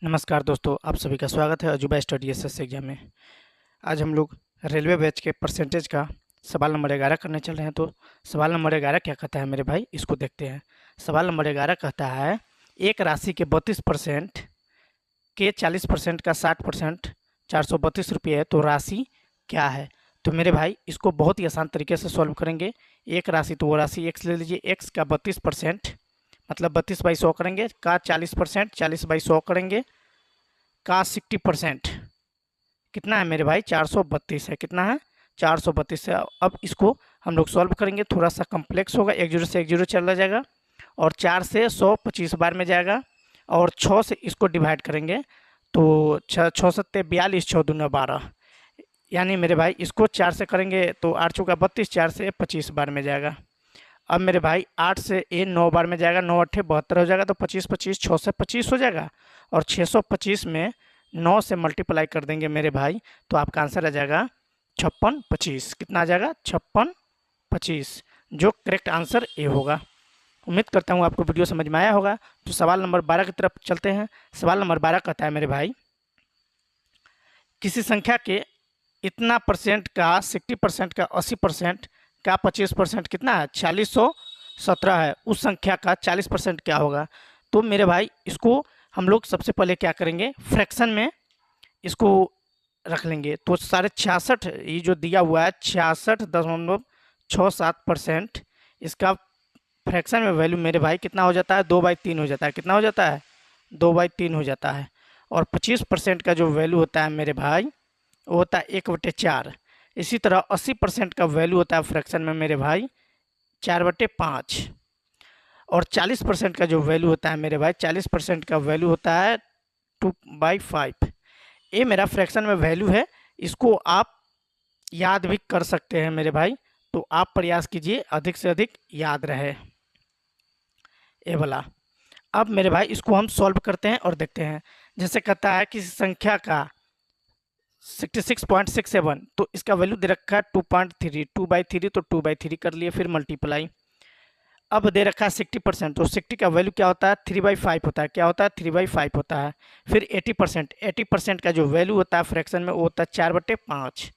नमस्कार दोस्तों, आप सभी का स्वागत है अजूबा स्टडी एसएस एग्जाम में। आज हम लोग रेलवे बैच के परसेंटेज का सवाल नंबर 11 करने चल रहे हैं। तो सवाल नंबर 11 क्या कहता है मेरे भाई, इसको देखते हैं। सवाल नंबर 11 कहता है एक राशि के 32% के 40% का 60% 432 रुपये है, तो राशि क्या है। तो मेरे भाई इसको बहुत ही आसान तरीके से सॉल्व करेंगे। एक राशि तो वो राशि एक्स ले लीजिए, एक्स का 32% मतलब 32/100 करेंगे, का 40% 40/100 करेंगे, का 60% कितना है मेरे भाई 432 है। कितना है 432 है। अब इसको हम लोग सॉल्व करेंगे, थोड़ा सा कम्प्लेक्स होगा। एक जीरो से एक जीरो चला जाएगा और 4 से 100 25 बार में जाएगा और 6 से इसको डिवाइड करेंगे तो 6 42 6 दूना 12, यानी मेरे भाई इसको 4 से करेंगे तो 8 चौका 32, 4 से 25 बार में जाएगा। अब मेरे भाई 8 से 9 बार में जाएगा, 9 8 72 हो जाएगा, तो 25 25 6 से 25 हो जाएगा और 625 में 9 से मल्टीप्लाई कर देंगे मेरे भाई, तो आपका आंसर आ जाएगा 56 25। कितना आ जाएगा 56 25, जो करेक्ट आंसर ए होगा। उम्मीद करता हूँ आपको वीडियो समझ में आया होगा। तो सवाल नंबर 12 की तरफ चलते हैं। सवाल नंबर 12 कहता है मेरे भाई किसी संख्या के इतना परसेंट का 60% का 80% का 25% कितना है 4617 है, उस संख्या का 40% क्या होगा। तो मेरे भाई इसको हम लोग सबसे पहले क्या करेंगे, फ्रैक्शन में इसको रख लेंगे। तो 66, ये जो दिया हुआ है 66.67%, इसका फ्रैक्शन में वैल्यू मेरे भाई कितना हो जाता है 2/3 हो जाता है। कितना हो जाता है 2/3 हो जाता है। और 25% का जो वैल्यू होता है मेरे भाई वो होता है 1/4। इसी तरह 80% का वैल्यू होता है फ्रैक्शन में मेरे भाई 4/5। और 40% का जो वैल्यू होता है मेरे भाई 40% का वैल्यू होता है 2/5। ये मेरा फ्रैक्शन में वैल्यू है, इसको आप याद भी कर सकते हैं मेरे भाई। तो आप प्रयास कीजिए अधिक से अधिक याद रहे ये वाला। अब मेरे भाई इसको हम सॉल्व करते हैं और देखते हैं। जैसे कहता है किसी संख्या का 66.67, तो इसका वैल्यू दे रखा है 2.3, 2/3 तो 2/3 कर लिए, फिर मल्टीप्लाई। अब दे रखा है 60%, तो 60 का वैल्यू क्या होता है 3/5 होता है। क्या होता है 3/5 होता है। फिर 80%, 80% का जो वैल्यू होता है फ्रैक्शन में वो होता है 4/5,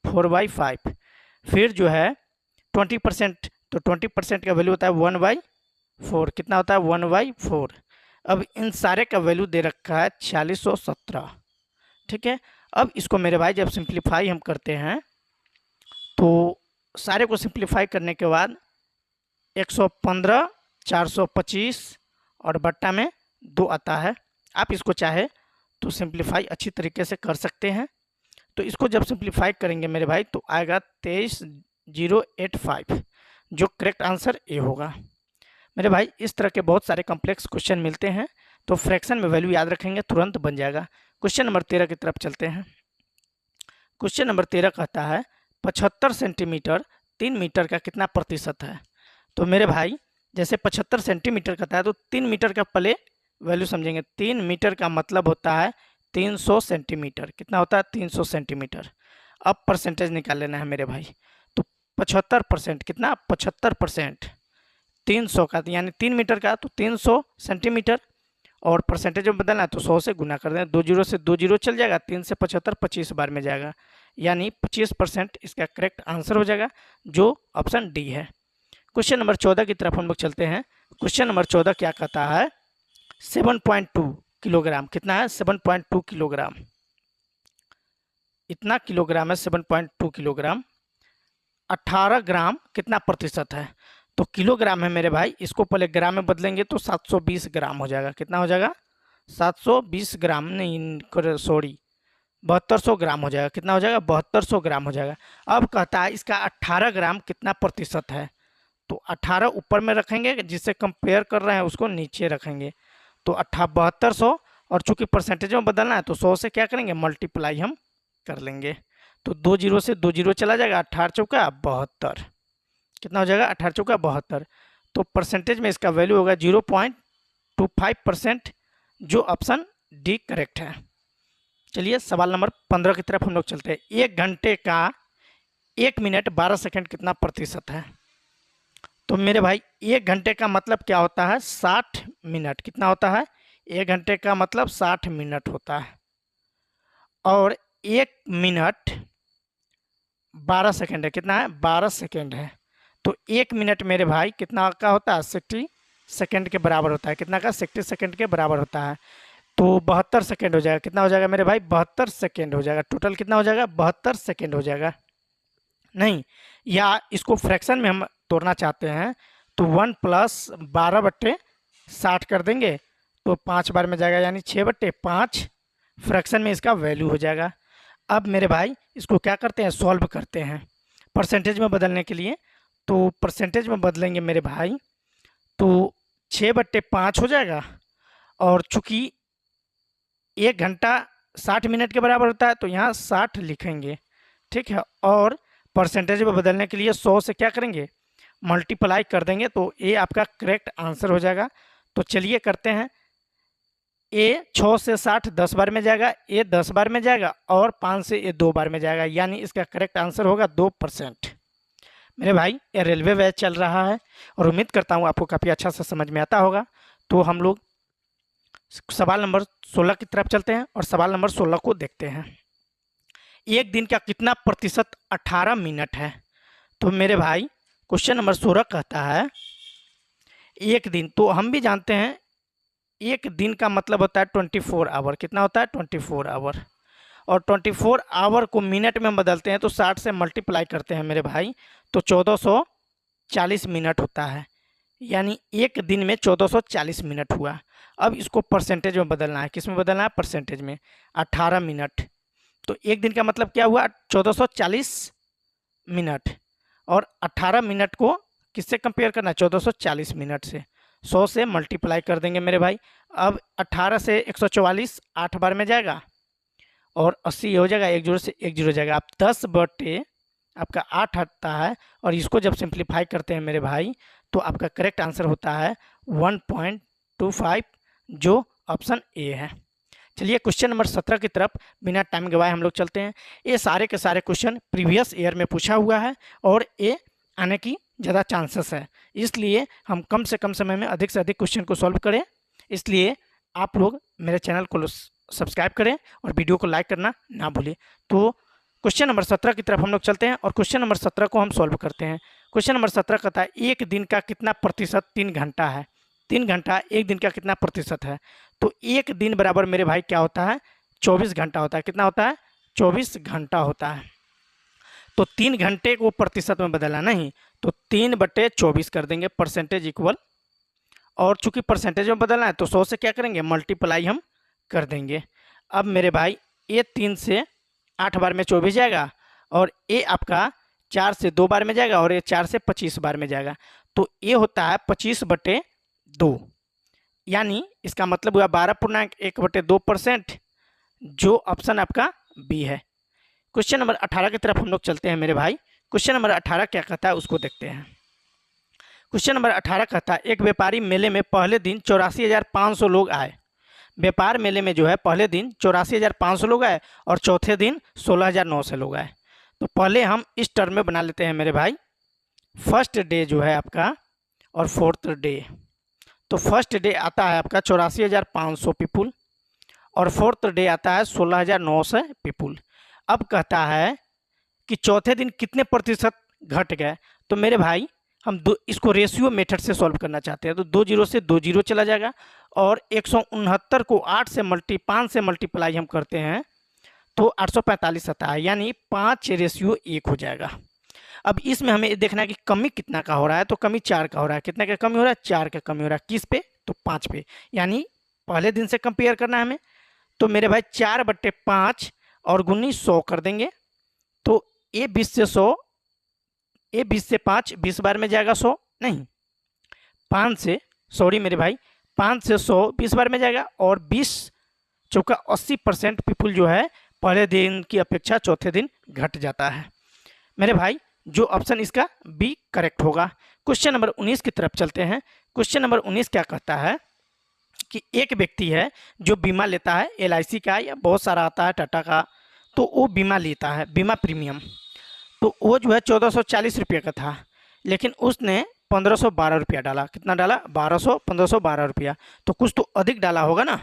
4/5। फिर जो है 20%, तो 20% का वैल्यू होता है 1/4। कितना होता है 1/4। अब इन सारे का वैल्यू दे रखा है 4617। ठीक है। अब इसको मेरे भाई जब सिंप्लीफाई हम करते हैं तो सारे को सिंप्लीफाई करने के बाद 115 425 और बट्टा में 2 आता है। आप इसको चाहे तो सिंप्लीफाई अच्छी तरीके से कर सकते हैं। तो इसको जब सिंप्लीफाई करेंगे मेरे भाई तो आएगा 23085, जो करेक्ट आंसर ए होगा। मेरे भाई इस तरह के बहुत सारे कॉम्प्लेक्स क्वेश्चन मिलते हैं, तो फ्रैक्शन में वैल्यू याद रखेंगे तुरंत बन जाएगा। क्वेश्चन नंबर 13 की तरफ चलते हैं। क्वेश्चन नंबर 13 कहता है 75 सेंटीमीटर 3 मीटर का कितना प्रतिशत है। तो मेरे भाई जैसे 75 सेंटीमीटर कहता है तो 3 मीटर का पहले वैल्यू समझेंगे। 3 मीटर का मतलब होता है 300 सेंटीमीटर। कितना होता है 300 सेंटीमीटर। अब परसेंटेज निकाल लेना है मेरे भाई। तो 75%, कितना 75%, 300 का यानी 3 मीटर का तो 300 सेंटीमीटर, और परसेंटेज में बदलना है तो 100 से गुना कर दें। 2 जीरो से 2 जीरो चल जाएगा, 3 से 75 25 बार में जाएगा, यानी 25% इसका करेक्ट आंसर हो जाएगा, जो ऑप्शन डी है। क्वेश्चन नंबर 14 की तरफ हम लोग चलते हैं। क्वेश्चन नंबर 14 क्या कहता है 7.2 किलोग्राम। कितना है 7.2 किलोग्राम। इतना किलोग्राम है 7.2 किलोग्राम। 18 ग्राम कितना प्रतिशत है। तो किलोग्राम है मेरे भाई, इसको पहले ग्राम में बदलेंगे तो 720 ग्राम हो जाएगा। कितना हो जाएगा 720 ग्राम, नहीं सॉरी 7200 ग्राम हो जाएगा। कितना हो जाएगा 7200 ग्राम हो जाएगा। अब कहता है इसका 18 ग्राम कितना प्रतिशत है। तो 18 ऊपर में रखेंगे, जिससे कंपेयर कर रहे हैं उसको नीचे रखेंगे। तो 7200, और चूंकि परसेंटेज में बदलना है तो 100 से क्या करेंगे मल्टीप्लाई हम कर लेंगे। तो 2 जीरो से 2 जीरो चला जाएगा, 18 चौका 72। कितना हो जाएगा 18 चौका 72। तो परसेंटेज में इसका वैल्यू होगा 0.25%, जो ऑप्शन डी करेक्ट है। चलिए सवाल नंबर 15 की तरफ हम लोग चलते हैं। 1 घंटे का 1 मिनट 12 सेकंड कितना प्रतिशत है। तो मेरे भाई 1 घंटे का मतलब क्या होता है 60 मिनट। कितना होता है 1 घंटे का मतलब 60 मिनट होता है, और 1 मिनट 12 सेकेंड है। कितना है? 12 सेकेंड है। तो 1 मिनट मेरे भाई कितना का होता है? 60 सेकेंड के बराबर होता है। कितना का? 60 सेकेंड के बराबर होता है। तो 72 सेकेंड हो जाएगा। कितना हो जाएगा मेरे भाई? 72 सेकेंड हो जाएगा। टोटल कितना हो जाएगा? 72 सेकेंड हो जाएगा। नहीं, या इसको फ्रैक्शन में हम तोड़ना चाहते हैं तो 1 प्लस 12/60 कर देंगे तो 5 बार में जाएगा, यानी 6/5 फ्रैक्शन में इसका वैल्यू हो जाएगा। अब मेरे भाई इसको क्या करते हैं? सॉल्व करते हैं परसेंटेज में बदलने के लिए। तो परसेंटेज में बदलेंगे मेरे भाई तो 6/5 हो जाएगा, और चूँकि 1 घंटा 60 मिनट के बराबर होता है तो यहाँ 60 लिखेंगे, ठीक है। और परसेंटेज में बदलने के लिए 100 से क्या करेंगे? मल्टीप्लाई कर देंगे, तो ये आपका करेक्ट आंसर हो जाएगा। तो चलिए करते हैं। ए 6 से 60 10 बार में जाएगा, ए 10 बार में जाएगा, और 5 से ए 2 बार में जाएगा, यानी इसका करेक्ट आंसर होगा 2%। मेरे भाई ये रेलवे बैच चल रहा है और उम्मीद करता हूँ आपको काफ़ी अच्छा सा समझ में आता होगा। तो हम लोग सवाल नंबर 16 की तरफ चलते हैं और सवाल नंबर 16 को देखते हैं। एक दिन का कितना प्रतिशत 18 मिनट है? तो मेरे भाई क्वेश्चन नंबर 16 कहता है एक दिन, तो हम भी जानते हैं एक दिन का मतलब होता है 24 आवर। कितना होता है? 24 आवर। और 24 आवर को मिनट में बदलते हैं तो 60 से मल्टीप्लाई करते हैं मेरे भाई, तो 1440 मिनट होता है, यानी एक दिन में 1440 मिनट हुआ। अब इसको परसेंटेज में बदलना है। किस में बदलना है? परसेंटेज में। 18 मिनट, तो एक दिन का मतलब क्या हुआ? 1440 मिनट, और 18 मिनट को किससे कंपेयर करना है? 1440 मिनट से। 100 से मल्टीप्लाई कर देंगे मेरे भाई। अब 18 से 144 8 बार में जाएगा, और 80 हो जाएगा, 1 जीरो से 1 जीरो जाएगा। आप 10 बटे आपका 8 आता है, और इसको जब सिंप्लीफाई करते हैं मेरे भाई तो आपका करेक्ट आंसर होता है 1.25, जो ऑप्शन ए है। चलिए क्वेश्चन नंबर 17 की तरफ बिना टाइम गवाए हम लोग चलते हैं। ये सारे के सारे क्वेश्चन प्रीवियस ईयर में पूछा हुआ है और ये आने की ज़्यादा चांसेस है, इसलिए हम कम से कम समय में अधिक से अधिक क्वेश्चन को सॉल्व करें। इसलिए आप लोग मेरे चैनल को सब्सक्राइब करें और वीडियो को लाइक करना ना भूलें। तो क्वेश्चन नंबर 17 की तरफ हम लोग चलते हैं और क्वेश्चन नंबर 17 को हम सॉल्व करते हैं। क्वेश्चन नंबर 17 कहता है एक दिन का कितना प्रतिशत 3 घंटा है? 3 घंटा एक दिन का कितना प्रतिशत है? तो एक दिन बराबर मेरे भाई क्या होता है? 24 घंटा होता है। कितना होता है? 24 घंटा होता है। तो 3 घंटे को प्रतिशत में बदलना नहीं, तो 3/24 कर देंगे, परसेंटेज इक्वल, और चूंकि परसेंटेज में बदलना है तो 100 से क्या करेंगे? मल्टीप्लाई हम कर देंगे। अब मेरे भाई ये 3 से 8 बार में 24 जाएगा, और ये आपका 4 से 2 बार में जाएगा, और ये 4 से 25 बार में जाएगा। तो ये होता है 25/2, यानी इसका मतलब हुआ 12.1/2%, जो ऑप्शन आपका बी है। क्वेश्चन नंबर 18 की तरफ हम लोग चलते हैं मेरे भाई। क्वेश्चन नंबर 18 क्या कहता है उसको देखते हैं। क्वेश्चन नंबर 18 कहता है एक व्यापारी मेले में पहले दिन 84,500 लोग आए। व्यापार मेले में जो है पहले दिन 84,500 लोग आए और चौथे दिन 16,900 लोग आए। तो पहले हम इस टर्म में बना लेते हैं मेरे भाई, फर्स्ट डे जो है आपका और फोर्थ डे। तो फर्स्ट डे आता है आपका 84,500 पीपुल, और फोर्थ डे आता है 16,900 पीपुल। अब कहता है कि चौथे दिन कितने प्रतिशत घट गए? तो मेरे भाई हम इसको रेशियो मेथड से सॉल्व करना चाहते हैं, तो 2 जीरो से 2 जीरो चला जाएगा, और 169 को 5 से मल्टीप्लाई हम करते हैं तो 845 आता है, यानी 5:1 हो जाएगा। अब इसमें हमें देखना है कि कमी कितना का हो रहा है, तो कमी 4 का हो रहा है। कितना का कमी हो रहा है? 4 का कमी हो रहा है। किस पे? तो 5 पे, यानी पहले दिन से कंपेयर करना है हमें। तो मेरे भाई 4/5 और गुनी 100 कर देंगे, तो ये 20 से 100, ये 20 से 5 20 बार में जाएगा 100, नहीं 5 से, सॉरी मेरे भाई 5 से 100 20 बार में जाएगा, और 20 चौका 80% पीपुल जो है पहले दिन की अपेक्षा चौथे दिन घट जाता है। मेरे भाई जो ऑप्शन इसका बी करेक्ट होगा। क्वेश्चन नंबर 19 की तरफ चलते हैं। क्वेश्चन नंबर 19 क्या कहता है कि एक व्यक्ति है जो बीमा लेता है, LIC का या बहुत सारा आता है टाटा का, तो वो बीमा लेता है, बीमा प्रीमियम। तो वो जो है 1440 रुपये का था, लेकिन उसने 1512 रुपया डाला। कितना डाला? 1512 रुपया। तो कुछ तो अधिक डाला होगा ना।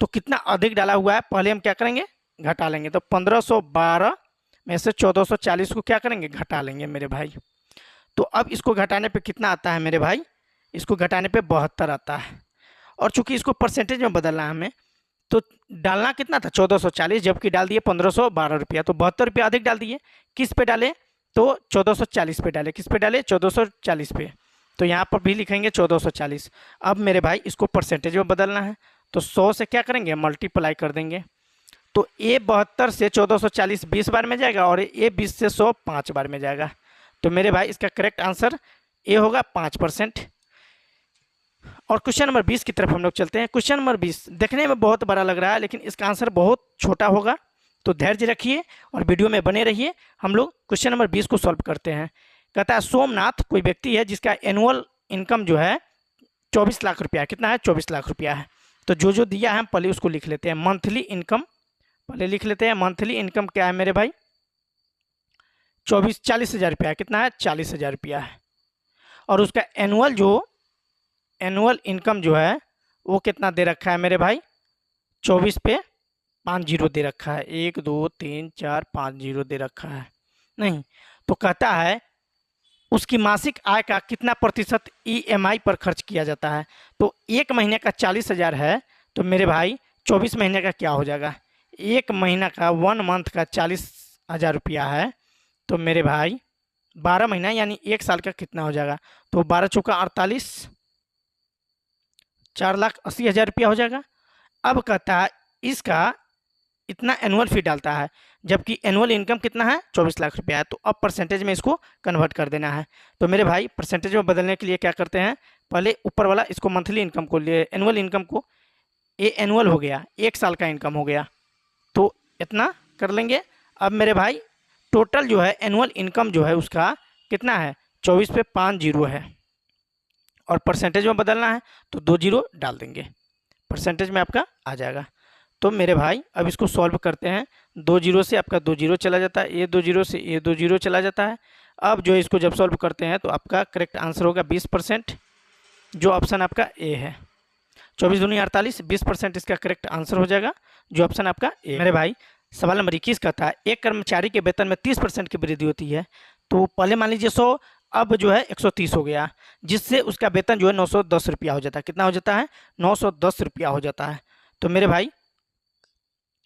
तो कितना अधिक डाला हुआ है पहले हम क्या करेंगे? घटा लेंगे। तो 1512 में से 1440 को क्या करेंगे? घटा लेंगे मेरे भाई। तो अब इसको घटाने पे कितना आता है मेरे भाई? इसको घटाने पे 72 आता है। और चूंकि इसको परसेंटेज में बदलना है हमें, तो डालना कितना था? 1440, जबकि डाल दिए 1512 रुपया। तो 72 रुपया अधिक डाल दिए। किस पे डाले? तो 1440 पे डाले। किस पे डाले? 1440 पे। तो यहाँ पर भी लिखेंगे 1440। अब मेरे भाई इसको परसेंटेज में बदलना है, तो 100 से क्या करेंगे? मल्टीप्लाई कर देंगे। तो ए 72 से 1440 20 बार में जाएगा, और ए 20 से 100 5 बार में जाएगा। तो मेरे भाई इसका करेक्ट आंसर ए होगा 5%। और क्वेश्चन नंबर 20 की तरफ हम लोग चलते हैं। क्वेश्चन नंबर 20 देखने में बहुत बड़ा लग रहा है, लेकिन इसका आंसर बहुत छोटा होगा। तो धैर्य रखिए और वीडियो में बने रहिए। हम लोग क्वेश्चन नंबर 20 को सॉल्व करते हैं। कहता है सोमनाथ कोई व्यक्ति है जिसका एनुअल इनकम जो है 24 लाख रुपया। कितना है? 24 लाख रुपया है। तो जो जो दिया है हम पहले उसको लिख लेते हैं। मंथली इनकम पहले लिख लेते हैं। मंथली इनकम क्या है मेरे भाई? 40,000 रुपया। कितना है? 40,000 रुपया है। और उसका एनुअल इनकम जो है वो कितना दे रखा है मेरे भाई? 24 पे 5 जीरो दे रखा है। 1 2 3 4 5 जीरो दे रखा है नहीं। तो कहता है उसकी मासिक आय का कितना प्रतिशत ईएमआई पर खर्च किया जाता है। तो एक महीने का 40,000 है, तो मेरे भाई 24 महीने का क्या हो जाएगा? एक महीना का 1 मंथ का 40,000 रुपया है। तो मेरे भाई 12 महीना यानी 1 साल का कितना हो जाएगा? तो 12 चौका 48, 4,80,000 रुपया हो जाएगा। अब कहता है इसका इतना एनुअल फी डालता है, जबकि एनुअल इनकम कितना है? 24 लाख रुपया है। तो अब परसेंटेज में इसको कन्वर्ट कर देना है। तो मेरे भाई परसेंटेज में बदलने के लिए क्या करते हैं? पहले ऊपर वाला इसको मंथली इनकम को लिए एनुअल इनकम को, ये एनुअल हो गया, 1 साल का इनकम हो गया। तो इतना कर लेंगे। अब मेरे भाई टोटल जो है एनुअल इनकम जो है उसका कितना है? 24 पे 5 जीरो है। और परसेंटेज में बदलना है तो 2 जीरो डाल देंगे, परसेंटेज में आपका आ जाएगा। तो मेरे भाई अब इसको सॉल्व करते हैं। 2 जीरो से आपका 2 जीरो चला जाता है, ये 2 जीरो से ये 2 जीरो चला जाता है। अब जो इसको जब सॉल्व करते हैं तो आपका करेक्ट आंसर होगा 20%, जो ऑप्शन आपका ए है। 24 दूनी 48, 20% इसका करेक्ट आंसर हो जाएगा, जो ऑप्शन आपका ए। मेरे भाई सवाल नंबर 21 कहता है एक कर्मचारी के वेतन में 30% की वृद्धि होती है। तो पहले मान लीजिए 100, अब जो है 130 हो गया, जिससे उसका वेतन जो है 910 रुपया हो जाता है। कितना हो जाता है? 910 रुपया हो जाता है। तो मेरे भाई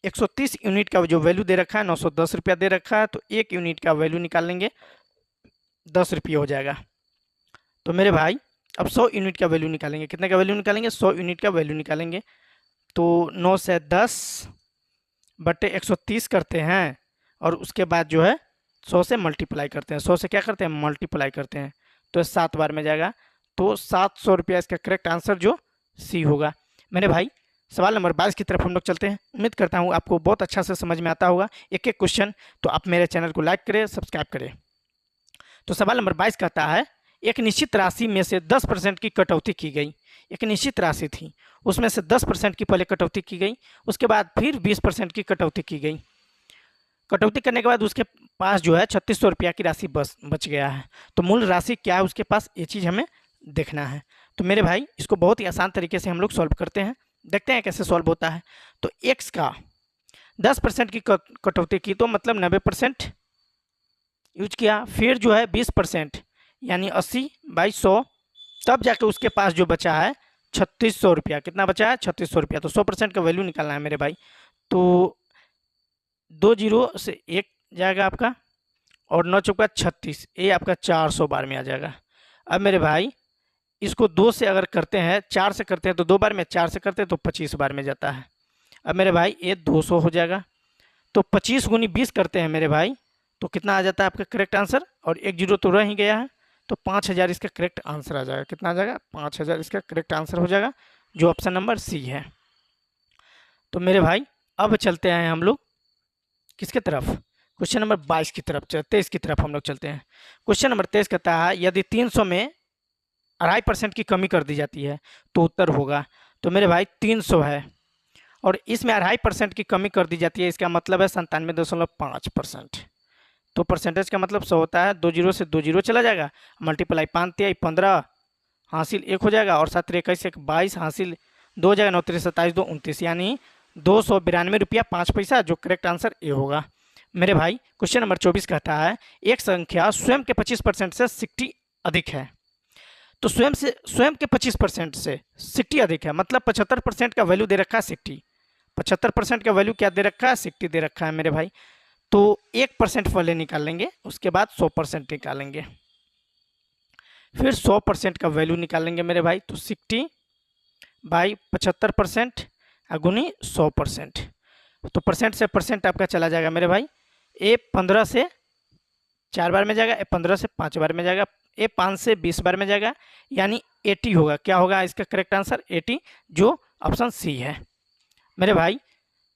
130 यूनिट का जो वैल्यू दे रखा है 910 रुपया दे रखा है, तो 1 यूनिट का वैल्यू निकाल लेंगे, 10 रुपये हो जाएगा। तो मेरे भाई अब 100 यूनिट का वैल्यू निकालेंगे। कितने का वैल्यू निकालेंगे? 100 यूनिट का वैल्यू निकालेंगे। तो 9 से 10 बटे 130 करते हैं, और उसके बाद जो है 100 से मल्टीप्लाई करते हैं। 100 से क्या करते हैं? मल्टीप्लाई करते हैं। तो 7 बार में जाएगा। तो 700 रुपया इसका करेक्ट आंसर जो सी होगा। मेरे भाई सवाल नंबर 22 की तरफ हम लोग चलते हैं। उम्मीद करता हूँ आपको बहुत अच्छा से समझ में आता होगा एक एक क्वेश्चन। तो आप मेरे चैनल को लाइक करें, सब्सक्राइब करें। तो सवाल नंबर 22 कहता है एक निश्चित राशि में से 10% की कटौती की गई। एक निश्चित राशि थी, उसमें से 10% की पहले कटौती की गई, उसके बाद फिर 20% की कटौती की गई। कटौती करने के बाद उसके पास जो है 3600 रुपया की राशि बच गया है। तो मूल राशि क्या है उसके पास, ये चीज़ हमें देखना है। तो मेरे भाई इसको बहुत ही आसान तरीके से हम लोग सॉल्व करते हैं, देखते हैं कैसे सॉल्व होता है। तो एक्स का 10% की कटौती की, तो मतलब 90% यूज किया। फिर जो है 20% यानी 80/100, तब जाके उसके पास जो बचा है 3600 रुपया। कितना बचा है? 3600 रुपया। तो 100% का वैल्यू निकालना है मेरे भाई। तो 2 जीरो से 1 जाएगा आपका, और 9 चौका 36, ये आपका 400 बार में आ जाएगा। अब मेरे भाई इसको 2 से अगर करते हैं, 4 से करते हैं तो 2 बार में, 4 से करते हैं तो 25 बार में जाता है। अब मेरे भाई ये 200 हो जाएगा। तो 25 गुनी 20 करते हैं मेरे भाई, तो कितना आ जाता है आपका करेक्ट आंसर? और 1 जीरो तो रह ही गया है, तो 5000 इसका करेक्ट आंसर आ जाएगा। कितना आ जाएगा? 5000 इसका करेक्ट आंसर हो जाएगा, जो ऑप्शन नंबर सी है। तो मेरे भाई अब चलते हैं हम लोग किसके तरफ? क्वेश्चन नंबर 22 की तरफ, 23 की तरफ हम लोग चलते हैं। क्वेश्चन नंबर 23 कहता है यदि 300 में 2.5% की कमी कर दी जाती है तो उत्तर होगा। तो मेरे भाई 300 है और इसमें 2.5% की कमी कर दी जाती है, इसका मतलब है 97.5%। तो परसेंटेज का मतलब 100 होता है, 2 जीरो से 2 जीरो चला जाएगा, मल्टीप्लाई 5 तिहाई 15 हासिल 1 हो जाएगा, और 7 21 1 22 हासिल 2 हो जाएगा, 9 3 27 2 29, यानी 292 रुपया 5 पैसा, जो करेक्ट आंसर ए होगा। मेरे भाई क्वेश्चन नंबर 24 कहता है एक संख्या स्वयं के 25% से 60 अधिक है। तो स्वयं के 25% से 60 अधिक है, मतलब 75% का वैल्यू दे रखा है 60, 75% का वैल्यू क्या दे रखा है 60 दे रखा है मेरे भाई। तो 1% पहले निकाल लेंगे, उसके बाद 100% निकालेंगे, फिर 100% का वैल्यू निकालेंगे मेरे भाई। तो 60 बाई 75% गुनी 100%, तो परसेंट से परसेंट आपका चला जाएगा मेरे भाई। ए 15 से 4 बार में जाएगा, ए 15 से 5 बार में जाएगा, ए 5 से 20 बार में जाएगा, यानी 80 होगा। क्या होगा इसका करेक्ट आंसर 80, जो ऑप्शन सी है मेरे भाई।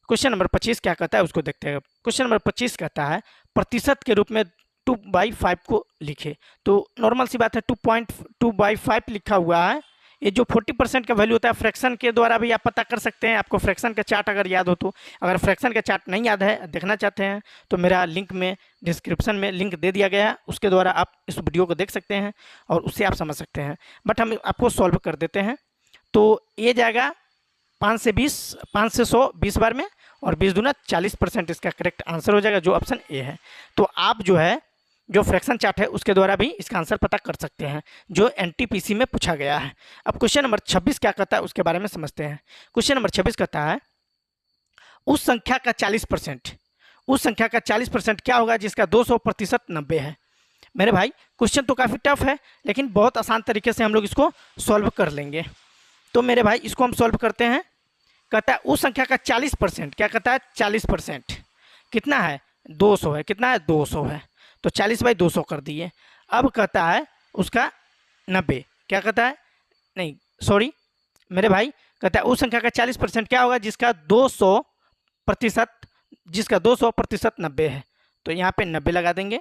क्वेश्चन नंबर 25 क्या कहता है उसको देखते हैं। क्वेश्चन नंबर 25 कहता है प्रतिशत के रूप में 2/5 को लिखे। तो नॉर्मल सी बात है, 2.2/5 लिखा हुआ है। ये जो 40% का वैल्यू होता है फ्रैक्शन के द्वारा भी आप पता कर सकते हैं। आपको फ्रैक्शन का चार्ट अगर याद हो तो, अगर फ्रैक्शन का चार्ट नहीं याद है, देखना चाहते हैं, तो मेरा लिंक में डिस्क्रिप्शन में लिंक दे दिया गया है, उसके द्वारा आप इस वीडियो को देख सकते हैं और उससे आप समझ सकते हैं। बट हम आपको सॉल्व कर देते हैं। तो ये जाएगा 5 से 100 20 बार में, और 20 दूना 40%, इसका करेक्ट आंसर हो जाएगा, जो ऑप्शन ए है। तो आप जो है जो फ्रैक्शन चार्ट है उसके द्वारा भी इसका आंसर पता कर सकते हैं, जो एनटीपीसी में पूछा गया है। अब क्वेश्चन नंबर 26 क्या कहता है उसके बारे में समझते हैं। क्वेश्चन नंबर 26 कहता है उस संख्या का 40%, उस संख्या का 40% क्या होगा जिसका 200% 90 है। मेरे भाई क्वेश्चन तो काफ़ी टफ है, लेकिन बहुत आसान तरीके से हम लोग इसको सॉल्व कर लेंगे। तो मेरे भाई इसको हम सॉल्व करते हैं। कहता है उस संख्या का 40%, क्या कहता है 40% कितना है 200 है, कितना है 200 है, तो 40/200 कर दिए। अब कहता है उसका 90, क्या कहता है, नहीं सॉरी मेरे भाई, कहता है उस संख्या का 40% क्या होगा जिसका 200% 90 है। तो यहाँ पे 90 लगा देंगे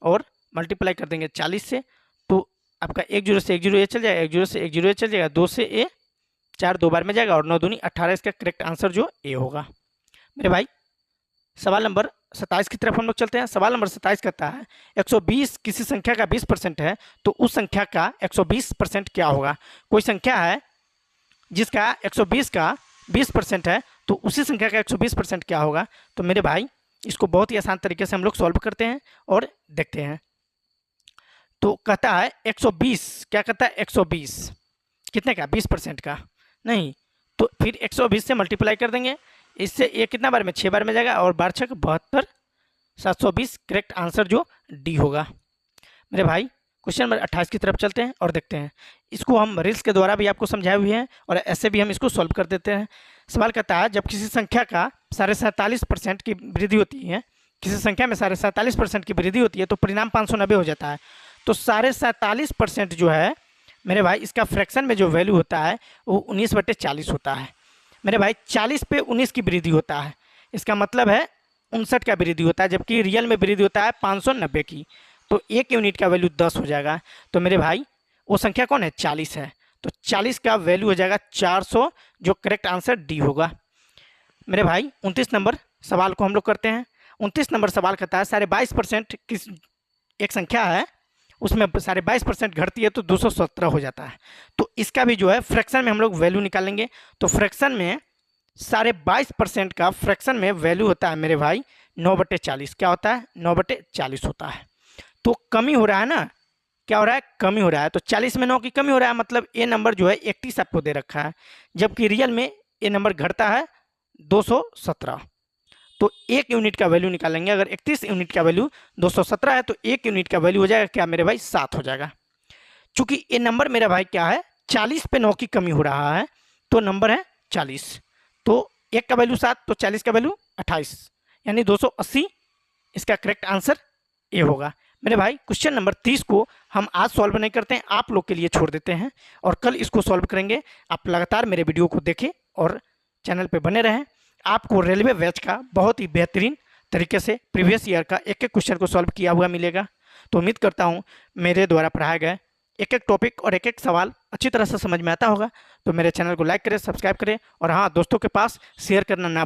और मल्टीप्लाई कर देंगे 40 से। तो आपका 1 जीरो से 1 जीरो ये चल जाएगा, 1 जीरो से 1 जीरो ये चल जाएगा, 2 से ए 4 2 बार में जाएगा, और 9 दूनी 18, इसका करेक्ट आंसर जो ए होगा। मेरे भाई सवाल नंबर 27 की तरफ हम लोग चलते हैं। सवाल नंबर 27 कहता है 120 किसी संख्या का 20% है, तो उस संख्या का 120% क्या होगा। कोई संख्या है जिसका 120 का 20% है, तो उसी संख्या का 120% क्या होगा। तो मेरे भाई इसको बहुत ही आसान तरीके से हम लोग सॉल्व करते हैं और देखते हैं। तो कहता है 120, क्या कहता है 120 कितने का 20% का, नहीं तो फिर 120 से मल्टीप्लाई कर देंगे, इससे ये कितना बार में 6 बार में जाएगा, और 12 6 72 720, करेक्ट आंसर जो डी होगा। मेरे भाई क्वेश्चन नंबर 28 की तरफ चलते हैं और देखते हैं। इसको हम रील्स के द्वारा भी आपको समझाए हुए हैं और ऐसे भी हम इसको सॉल्व कर देते हैं। सवाल कहता है जब किसी संख्या का 47.5% की वृद्धि होती है, किसी संख्या में 47.5% की वृद्धि होती है, तो परिणाम 590 हो जाता है। तो 47.5% जो है मेरे भाई इसका फ्रैक्शन में जो वैल्यू होता है वो 19/40 होता है। मेरे भाई 40 पे 19 की वृद्धि होता है, इसका मतलब है 59 का वृद्धि होता है, जबकि रियल में वृद्धि होता है 590 की। तो 1 यूनिट का वैल्यू 10 हो जाएगा। तो मेरे भाई वो संख्या कौन है 40 है, तो 40 का वैल्यू हो जाएगा 400, जो करेक्ट आंसर डी होगा। मेरे भाई 29 नंबर सवाल को हम लोग करते हैं। 29 नंबर सवाल कहता है 22.5% किस एक संख्या है, उसमें 22.5% घटती है तो 217 हो जाता है। तो इसका भी जो है फ्रैक्शन में हम लोग वैल्यू निकालेंगे। तो फ्रैक्शन में 22.5% का फ्रैक्शन में वैल्यू होता है मेरे भाई 9/40, क्या होता है 9/40 होता है। तो कमी हो रहा है ना, क्या हो रहा है कमी हो रहा है, तो 40 में 9 की कमी हो रहा है, मतलब ये नंबर जो है 31 आपको दे रखा है, जबकि रियल में ये नंबर घटता है 217। तो 1 यूनिट का वैल्यू निकालेंगे। अगर 31 यूनिट का वैल्यू 217 है तो 1 यूनिट का वैल्यू हो जाएगा क्या मेरे भाई 7 हो जाएगा। चूंकि ये नंबर मेरा भाई क्या है 40 पे 9 की कमी हो रहा है, तो नंबर है 40, तो 1 का वैल्यू 7, तो 40 का वैल्यू 28, यानी 280, इसका करेक्ट आंसर ए होगा। मेरे भाई क्वेश्चन नंबर 30 को हम आज सॉल्व नहीं करते हैं, आप लोग के लिए छोड़ देते हैं और कल इसको सॉल्व करेंगे। आप लगातार मेरे वीडियो को देखें और चैनल पे बने रहें। आपको रेलवे बैच का बहुत ही बेहतरीन तरीके से प्रीवियस ईयर का एक एक क्वेश्चन को सॉल्व किया हुआ मिलेगा। तो उम्मीद करता हूँ मेरे द्वारा पढ़ाए गए एक एक टॉपिक और एक एक सवाल अच्छी तरह से समझ में आता होगा। तो मेरे चैनल को लाइक करें, सब्सक्राइब करें, और हाँ दोस्तों के पास शेयर करना ना